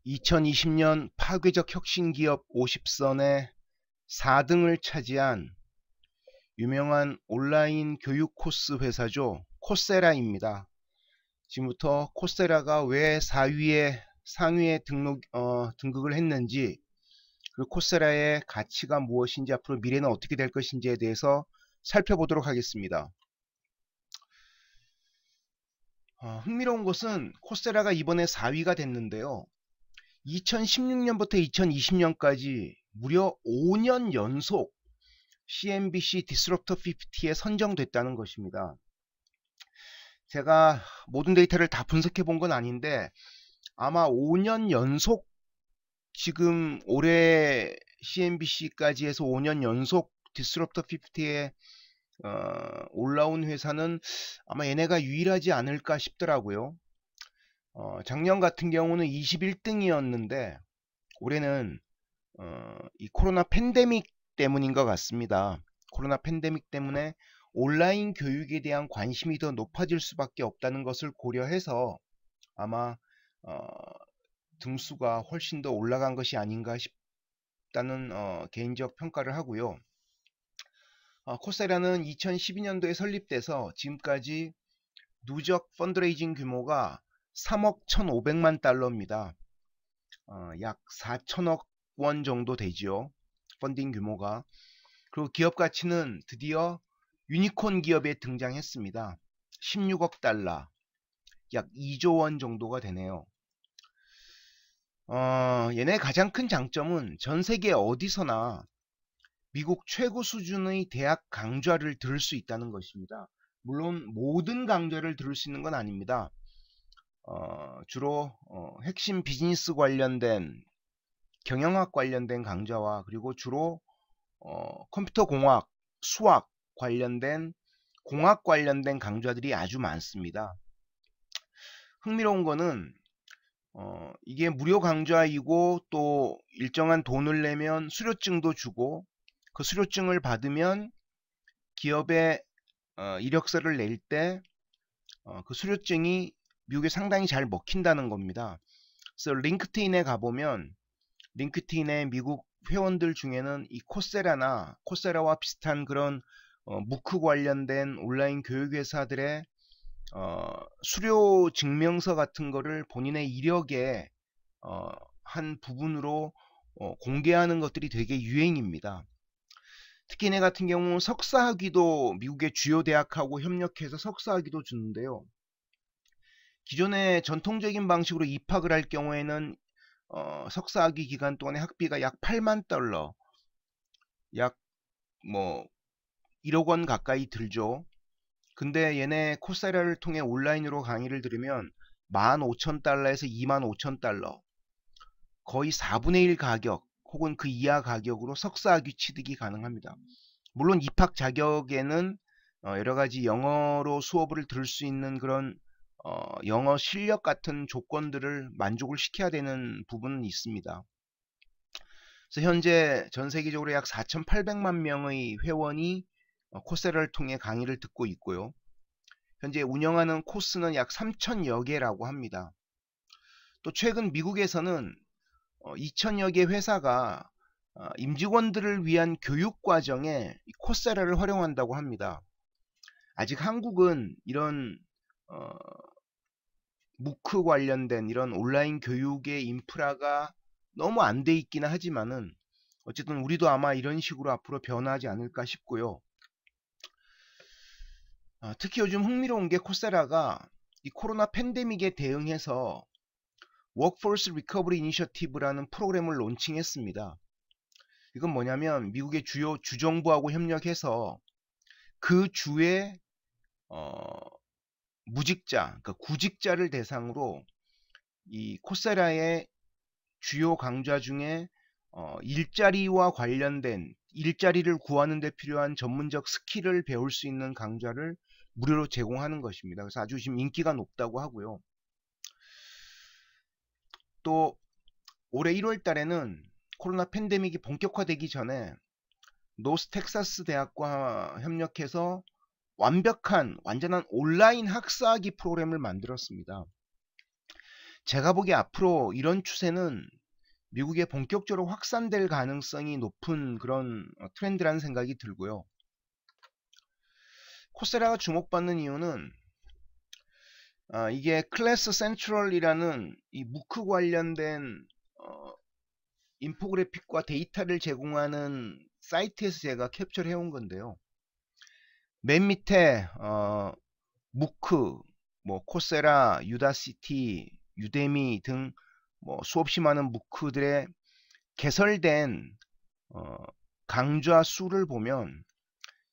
2020년 파괴적 혁신기업 50선에 4등을 차지한 유명한 온라인 교육 코스 회사죠. 코세라입니다. 지금부터 코세라가 왜 상위에 등극을 했는지, 그리고 코세라의 가치가 무엇인지, 앞으로 미래는 어떻게 될 것인지에 대해서 살펴보도록 하겠습니다. 흥미로운 것은 코세라가 이번에 4위가 됐는데요. 2016년부터 2020년까지 무려 5년 연속 CNBC 디스럽터 50에 선정됐다는 것입니다. 제가 모든 데이터를 다 분석해 본 건 아닌데 아마 5년 연속, 지금 올해 CNBC까지 해서 5년 연속 디스럽터 50에 올라온 회사는 아마 얘네가 유일하지 않을까 싶더라고요. 작년 같은 경우는 21등이었는데 올해는 이 코로나 팬데믹 때문인 것 같습니다. 코로나 팬데믹 때문에 온라인 교육에 대한 관심이 더 높아질 수밖에 없다는 것을 고려해서 아마 등수가 훨씬 더 올라간 것이 아닌가 싶다는 개인적 평가를 하고요. 코세라는 2012년도에 설립돼서 지금까지 누적 펀드레이징 규모가 3억 1,500만 달러입니다. 약 4천억 원 정도 되지요. 펀딩 규모가. 그리고 기업 가치는 드디어 유니콘 기업에 등장했습니다. 16억 달러, 약 2조 원 정도가 되네요. 얘네 가장 큰 장점은 전 세계 어디서나 미국 최고 수준의 대학 강좌를 들을 수 있다는 것입니다. 물론 모든 강좌를 들을 수 있는 건 아닙니다. 주로 핵심 비즈니스 관련된, 경영학 관련된 강좌와, 그리고 주로 컴퓨터 공학, 수학 관련된, 공학 관련된 강좌들이 아주 많습니다. 흥미로운 거는 이게 무료 강좌이고 또 일정한 돈을 내면 수료증도 주고, 그 수료증을 받으면 기업에 이력서를 낼 때 그 수료증이 미국에 상당히 잘 먹힌다는 겁니다. 그래서 링크트인에 가보면 링크트인의 미국 회원들 중에는 이 코세라와 비슷한 그런 무크 관련된 온라인 교육회사들의 수료 증명서 같은 거를 본인의 이력에 한 부분으로 공개하는 것들이 되게 유행입니다. 특히 얘네 같은 경우 석사학위도 미국의 주요 대학하고 협력해서 석사학위도 주는데요. 기존의 전통적인 방식으로 입학을 할 경우에는 석사학위 기간 동안의 학비가 약 8만 달러, 약 1억 원 가까이 들죠. 근데 얘네 코세라를 통해 온라인으로 강의를 들으면 15,000달러에서 25,000달러, 거의 4분의 1 가격 혹은 그 이하 가격으로 석사학위 취득이 가능합니다. 물론 입학 자격에는 여러가지 영어로 수업을 들을 수 있는 그런 영어 실력 같은 조건들을 만족을 시켜야 되는 부분은 있습니다. 그래서 현재 전 세계적으로 약 4,800만 명의 회원이 코세라를 통해 강의를 듣고 있고요. 현재 운영하는 코스는 약 3,000여 개라고 합니다. 또 최근 미국에서는 2,000여 개 회사가 임직원들을 위한 교육 과정에 코세라를 활용한다고 합니다. 아직 한국은 이런 무크 관련된 이런 온라인 교육의 인프라가 너무 안 돼 있기는 하지만은 어쨌든 우리도 아마 이런 식으로 앞으로 변화하지 않을까 싶고요. 특히 요즘 흥미로운 게 코세라가 이 코로나 팬데믹에 대응해서 워크포스 리커버리 이니셔티브라는 프로그램을 론칭했습니다. 이건 뭐냐면 미국의 주요 주정부하고 협력해서 그 주의 무직자, 그러니까 구직자를 대상으로 이 코세라의 주요 강좌 중에 일자리와 관련된, 일자리를 구하는 데 필요한 전문적 스킬을 배울 수 있는 강좌를 무료로 제공하는 것입니다. 그래서 아주 지금 인기가 높다고 하고요. 또 올해 1월 달에는 코로나 팬데믹이 본격화되기 전에 노스 텍사스 대학과 협력해서 완전한 온라인 학사학위 프로그램을 만들었습니다. 제가 보기에 앞으로 이런 추세는 미국에 본격적으로 확산될 가능성이 높은 그런 트렌드라는 생각이 들고요. 코세라가 주목받는 이유는 이게 클래스 센트럴이라는 이 무크 관련된 인포그래픽과 데이터를 제공하는 사이트에서 제가 캡처를 해온 건데요. 맨 밑에 무크, 뭐 코세라, 유다시티, 유데미 등 뭐 수없이 많은 무크들의 개설된 강좌 수를 보면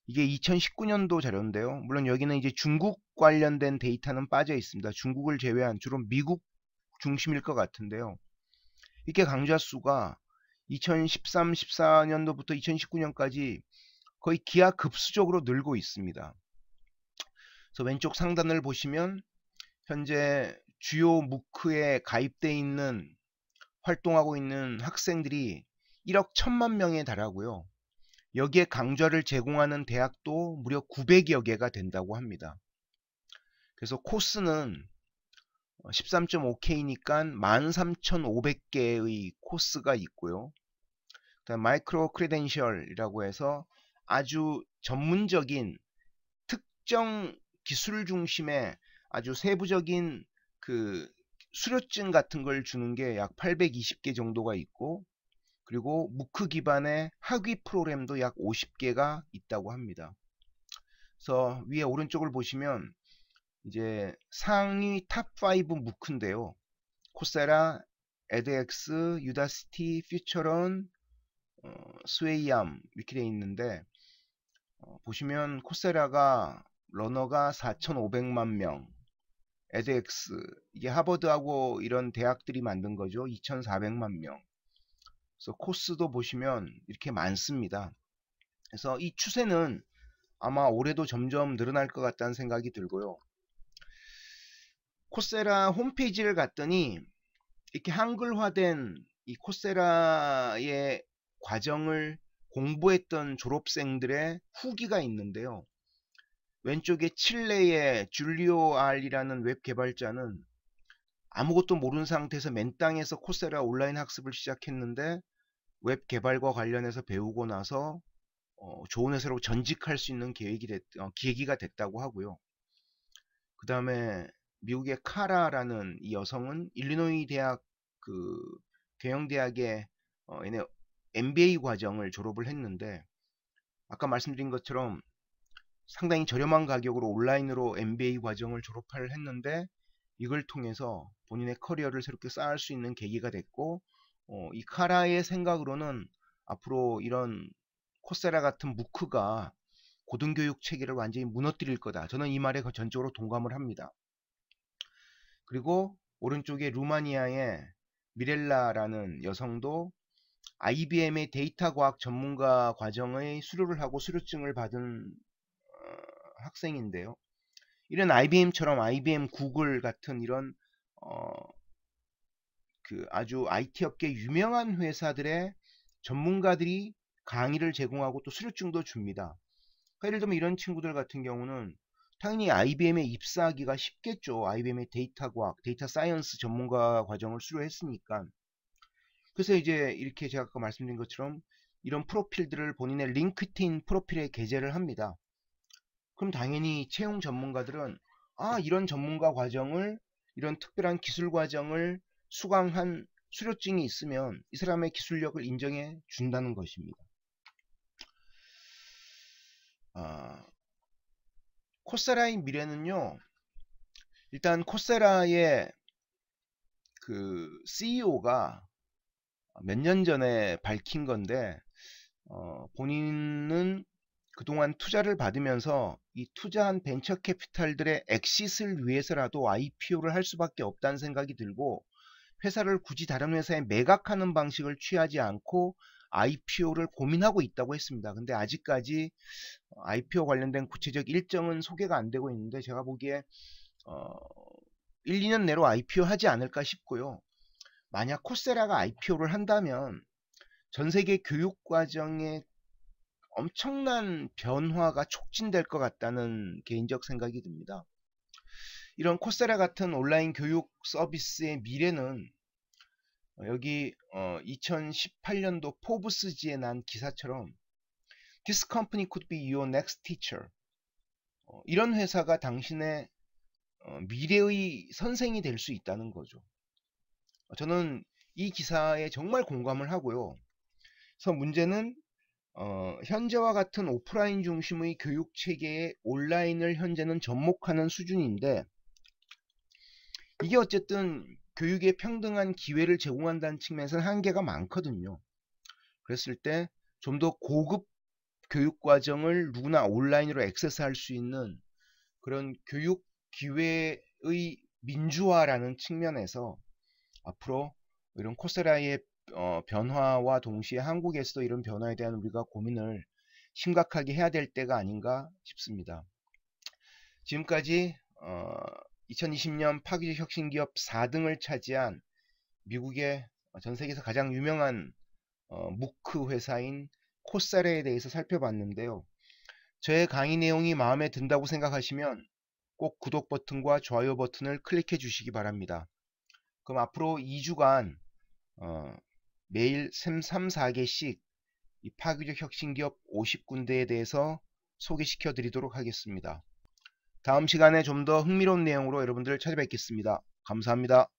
이게 2019년도 자료인데요. 물론 여기는 이제 중국 관련된 데이터는 빠져 있습니다. 중국을 제외한 주로 미국 중심일 것 같은데요. 이렇게 강좌 수가 2013, 14년도부터 2019년까지 거의 기하급수적으로 늘고 있습니다. 그래서 왼쪽 상단을 보시면 현재 주요 무크에 가입되어 있는 활동하고 있는 학생들이 1억 1천만 명에 달하고요. 여기에 강좌를 제공하는 대학도 무려 900여 개가 된다고 합니다. 그래서 코스는 13.5K니까 13,500개의 코스가 있고요. 그다음 마이크로 크레덴셜이라고 해서 아주 전문적인 특정 기술 중심의 아주 세부적인 그 수료증 같은 걸 주는 게 약 820개 정도가 있고, 그리고 무크 기반의 학위 프로그램도 약 50개가 있다고 합니다. 그래서 위에 오른쪽을 보시면 이제 상위 탑5 무크인데요. 코세라, 에드엑스, 유다시티, 퓨처런, 스웨이암 이렇게 되어 있는데, 보시면 코세라가 러너가 4,500만 명, 에드엑스 이게 하버드하고 이런 대학들이 만든 거죠. 2,400만 명. 그래서 코스도 보시면 이렇게 많습니다. 그래서 이 추세는 아마 올해도 점점 늘어날 것 같다는 생각이 들고요. 코세라 홈페이지를 갔더니 이렇게 한글화된 이 코세라의 과정을 공부했던 졸업생들의 후기가 있는데요. 왼쪽에 칠레의 줄리오 알이라는 웹 개발자는 아무것도 모르는 상태에서 맨 땅에서 코세라 온라인 학습을 시작했는데 웹 개발과 관련해서 배우고 나서 좋은 회사로 전직할 수 있는 계기가 됐다고 하고요. 그 다음에 미국의 카라라는 이 여성은 일리노이 대학 그 경영대학의 얘네 MBA 과정을 졸업을 했는데, 아까 말씀드린 것처럼 상당히 저렴한 가격으로 온라인으로 MBA 과정을 졸업을 했는데 이걸 통해서 본인의 커리어를 새롭게 쌓을 수 있는 계기가 됐고, 이 카라의 생각으로는 앞으로 이런 코세라 같은 무크가 고등교육 체계를 완전히 무너뜨릴 거다. 저는 이 말에 전적으로 동감을 합니다. 그리고 오른쪽에 루마니아의 미렐라라는 여성도 IBM의 데이터 과학 전문가 과정의 수료를 하고 수료증을 받은 학생인데요. 이런 IBM처럼 IBM, 구글 같은 이런 그 아주 IT 업계 유명한 회사들의 전문가들이 강의를 제공하고 또 수료증도 줍니다. 그러니까 예를 들면 이런 친구들 같은 경우는 당연히 IBM에 입사하기가 쉽겠죠. IBM의 데이터 과학, 데이터 사이언스 전문가 과정을 수료했으니까. 그래서 이제 이렇게 제가 아까 말씀드린 것처럼 이런 프로필들을 본인의 링크드인 프로필에 게재를 합니다. 그럼 당연히 채용 전문가들은 이런 전문가 과정을, 이런 특별한 기술 과정을 수강한 수료증이 있으면 이 사람의 기술력을 인정해 준다는 것입니다. 코세라의 미래는요, 일단 코세라의 그 CEO가 몇 년 전에 밝힌 건데, 본인은 그동안 투자를 받으면서 이 투자한 벤처 캐피탈들의 엑싯을 위해서라도 IPO를 할 수밖에 없다는 생각이 들고, 회사를 굳이 다른 회사에 매각하는 방식을 취하지 않고 IPO를 고민하고 있다고 했습니다. 근데 아직까지 IPO 관련된 구체적 일정은 소개가 안 되고 있는데, 제가 보기에 1, 2년 내로 IPO 하지 않을까 싶고요. 만약 코세라가 IPO를 한다면 전 세계 교육 과정에 엄청난 변화가 촉진될 것 같다는 개인적 생각이 듭니다. 이런 코세라 같은 온라인 교육 서비스의 미래는 여기 2018년도 포브스지에 난 기사처럼 This company could be your next teacher. 이런 회사가 당신의 미래의 선생이 될 수 있다는 거죠. 저는 이 기사에 정말 공감을 하고요. 그래서 문제는 현재와 같은 오프라인 중심의 교육 체계에 온라인을 현재는 접목하는 수준인데, 이게 어쨌든 교육에 평등한 기회를 제공한다는 측면에서는 한계가 많거든요. 그랬을 때 좀 더 고급 교육 과정을 누구나 온라인으로 액세스할 수 있는 그런 교육 기회의 민주화라는 측면에서 앞으로 이런 코세라의 변화와 동시에 한국에서도 이런 변화에 대한 우리가 고민을 심각하게 해야 될 때가 아닌가 싶습니다. 지금까지 2020년 파기적 혁신기업 4등을 차지한 미국의 전 세계에서 가장 유명한 무크 회사인 코세라에 대해서 살펴봤는데요. 저의 강의 내용이 마음에 든다고 생각하시면 꼭 구독 버튼과 좋아요 버튼을 클릭해 주시기 바랍니다. 그럼 앞으로 2주간 매일 3, 4개씩 이 파괴적 혁신기업 50군데에 대해서 소개시켜 드리도록 하겠습니다. 다음 시간에 좀 더 흥미로운 내용으로 여러분들을 찾아뵙겠습니다. 감사합니다.